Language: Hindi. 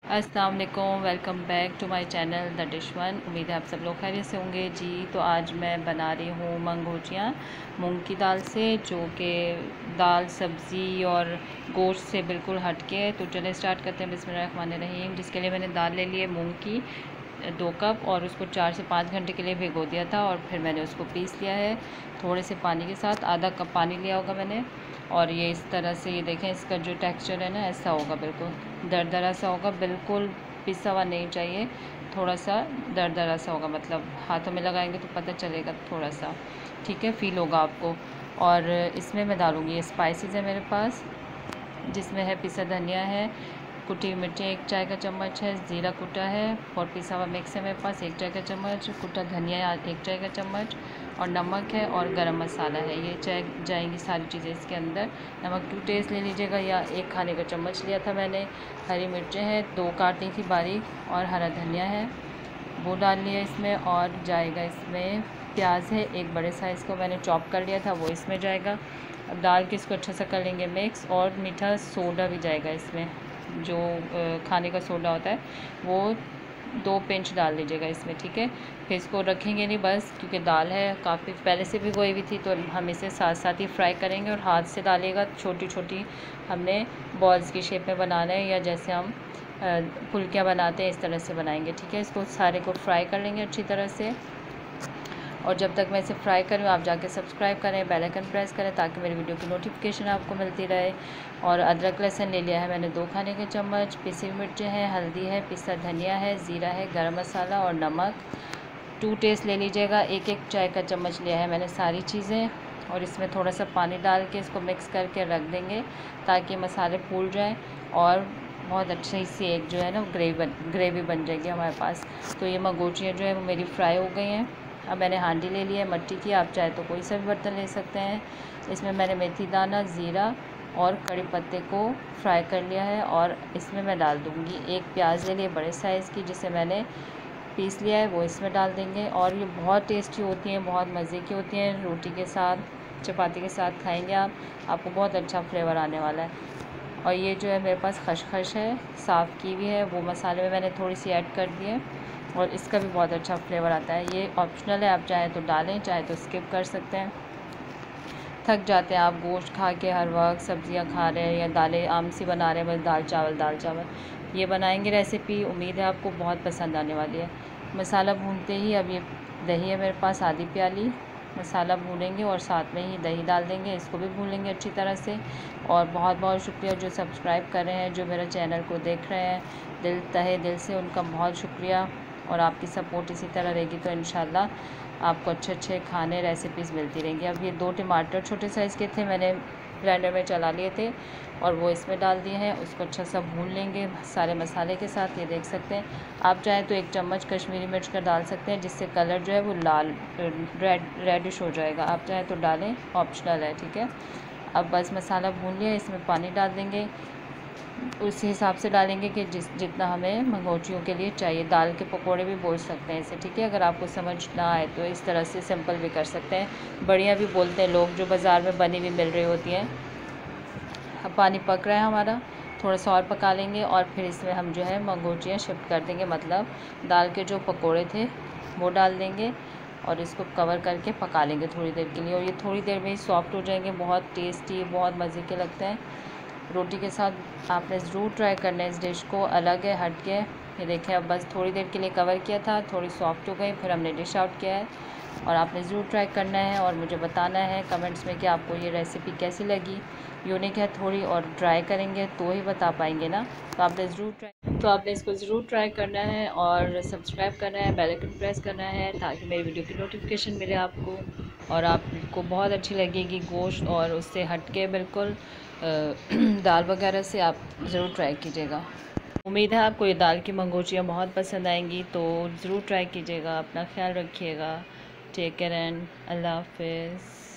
अस्सलाम वालेकुम, welcome back to my channel the dish one. उम्मीद है आप सब लोग खैरियत से होंगे जी। तो आज मैं बना रही हूँ मंगोटियाँ मूंग की दाल से, जो कि दाल सब्ज़ी और गोश्त से बिल्कुल हटके है। तो चले स्टार्ट करते हैं बिस्मिल्लाहिर्रहमानिर्रहीम। जिसके लिए मैंने दाल ले ली है मूंग की 2 कप, और उसको 4 से 5 घंटे के लिए भिगो दिया था, और फिर मैंने उसको पीस लिया है थोड़े से पानी के साथ। आधा कप पानी लिया होगा मैंने, और ये इस तरह से, ये देखें इसका जो टेक्सचर है ना, ऐसा होगा, बिल्कुल दरदरा सा होगा, बिल्कुल पिसा हुआ नहीं चाहिए, थोड़ा सा दरदरा सा होगा, मतलब हाथों में लगाएंगे तो पता चलेगा थोड़ा सा, ठीक है, फील होगा आपको। और इसमें मैं डालूँगी ये स्पाइसेस है मेरे पास, जिसमें है पिसा धनिया है, कुटी मिर्ची 1 चाय का चम्मच है, ज़ीरा कुटा है, और पिसा हुआ मिक्स है मेरे पास 1 चाय का चम्मच, कुटा धनिया 1 चाय का चम्मच, और नमक है, और गरम मसाला है। ये जाएंगी सारी चीज़ें इसके अंदर। नमक टू टेस्ट ले लीजिएगा, या 1 खाने का चम्मच लिया था मैंने। हरी मिर्चें हैं 2 काटी थी बारीक, और हरा धनिया है वो डाल लिया इसमें। और जाएगा इसमें प्याज है 1 बड़े साइज़ को, मैंने चॉप कर लिया था, वो इसमें जाएगा। अब डाल के इसको अच्छा सा कर लेंगे मिक्स। और मीठा सोडा भी जाएगा इसमें, जो खाने का सोडा होता है, वो 2 पिंच डाल लीजिएगा इसमें, ठीक है। फिर इसको रखेंगे नहीं बस, क्योंकि दाल है काफ़ी पहले से भिगोई हुई थी, तो हम इसे साथ साथ ही फ्राई करेंगे। और हाथ से डालिएगा, छोटी छोटी हमने बॉल्स की शेप में बनाना है, या जैसे हम फुल्कियाँ बनाते हैं इस तरह से बनाएंगे, ठीक है। इसको सारे को फ्राई कर लेंगे अच्छी तरह से। और जब तक मैं इसे फ्राई करूँ, आप जाके सब्सक्राइब करें, बेल आइकन प्रेस करें, ताकि मेरी वीडियो की नोटिफिकेशन आपको मिलती रहे। और अदरक लहसुन ले लिया है मैंने 2 खाने के चम्मच, पिसी हुई मिर्चें हैं, हल्दी है, पिसा धनिया है, ज़ीरा है, गरम मसाला और नमक टू टेस्ट ले लीजिएगा। 1 चाय का चम्मच लिया है मैंने सारी चीज़ें। और इसमें थोड़ा सा पानी डाल के इसको मिक्स करके रख देंगे, ताकि मसाले फूल जाएँ, और बहुत अच्छी सी एक जो है ना ग्रेवी बन जाएगी हमारे पास। तो ये मंगोटियाँ जो है वो मेरी फ्राई हो गई हैं। अब मैंने हांडी ले लिया है मट्टी की, आप चाहे तो कोई सा भी बर्तन ले सकते हैं। इसमें मैंने मेथी दाना, ज़ीरा और कड़ी पत्ते को फ्राई कर लिया है, और इसमें मैं डाल दूँगी 1 प्याज ले लिए बड़े साइज़ की, जिसे मैंने पीस लिया है, वो इसमें डाल देंगे। और ये बहुत टेस्टी होती हैं, बहुत मज़े की होती हैं, रोटी के साथ, चपाती के साथ खाएंगे आप, आपको बहुत अच्छा फ्लेवर आने वाला है। और ये जो है मेरे पास खसखस है, साफ़ की हुई है, वो मसाले में मैंने थोड़ी सी ऐड कर दी है, और इसका भी बहुत अच्छा फ्लेवर आता है। ये ऑप्शनल है, आप चाहे तो डालें, चाहे तो स्किप कर सकते हैं। थक जाते हैं आप गोश्त खा के, हर वक्त सब्ज़ियाँ खा रहे हैं या दालें आम सी बना रहे हैं, बस दाल चावल दाल चावल। ये बनाएंगे रेसिपी, उम्मीद है आपको बहुत पसंद आने वाली है। मसाला भूनते ही, अब ये दही है मेरे पास आधी प्याली, मसाला भूनेंगे और साथ में ही दही डाल देंगे, इसको भी भून लेंगे अच्छी तरह से। और बहुत बहुत शुक्रिया जो सब्सक्राइब कर रहे हैं, जो मेरे चैनल को देख रहे हैं, तहे दिल से उनका बहुत शुक्रिया। और आपकी सपोर्ट इसी तरह रहेगी तो इंशाल्लाह आपको अच्छे अच्छे खाने रेसिपीज़ मिलती रहेंगी। अब ये 2 टमाटर छोटे साइज़ के थे, मैंने ग्राइंडर में चला लिए थे, और वो इसमें डाल दिए हैं। उसको अच्छा सा भून लेंगे सारे मसाले के साथ। ये देख सकते हैं, आप चाहें तो 1 चम्मच कश्मीरी मिर्च का डाल सकते हैं, जिससे कलर जो है वो लाल रेडिश हो जाएगा। आप चाहें तो डालें, ऑप्शनल है, ठीक है। अब बस मसाला भून लिया, इसमें पानी डाल देंगे, उस हिसाब से डालेंगे कि जितना हमें मंगोटियों के लिए चाहिए। दाल के पकोड़े भी बोल सकते हैं इसे, ठीक है। अगर आपको समझ ना आए तो इस तरह से सिंपल भी कर सकते हैं। बढ़िया भी बोलते हैं लोग, जो बाज़ार में बनी हुई मिल रही होती हैं। अब पानी पक रहा है हमारा, थोड़ा सा और पका लेंगे, और फिर इसमें हम जो है मंगोटियाँ शिफ्ट कर देंगे, मतलब दाल के जो पकोड़े थे वो डाल देंगे, और इसको कवर करके पका लेंगे थोड़ी देर के लिए। और ये थोड़ी देर में ही सॉफ्ट हो जाएंगे, बहुत टेस्टी, बहुत मज़े के लगते हैं। रोटी के साथ आपने ज़रूर ट्राई करना है इस डिश को, अलग है, हट के। ये देखें, अब बस थोड़ी देर के लिए कवर किया था, थोड़ी सॉफ्ट हो गई, फिर हमने डिश आउट किया है। और आपने ज़रूर ट्राई करना है, और मुझे बताना है कमेंट्स में कि आपको ये रेसिपी कैसी लगी। यूनिक है थोड़ी, और ट्राई करेंगे तो ही बता पाएंगे ना। तो आपने इसको ज़रूर ट्राई करना है, और सब्सक्राइब करना है, बेल आइकन प्रेस करना है, ताकि मेरी वीडियो की नोटिफिकेशन मिले आपको। और आपको बहुत अच्छी लगेगी गोश्त, और उससे हट के बिल्कुल दाल वगैरह से आप ज़रूर ट्राई कीजिएगा। उम्मीद है आपको ये दाल की मंगोटियाँ बहुत पसंद आएंगी, तो ज़रूर ट्राई कीजिएगा। अपना ख्याल रखिएगा। टेक केयर एंड अल्लाह हाफिज़।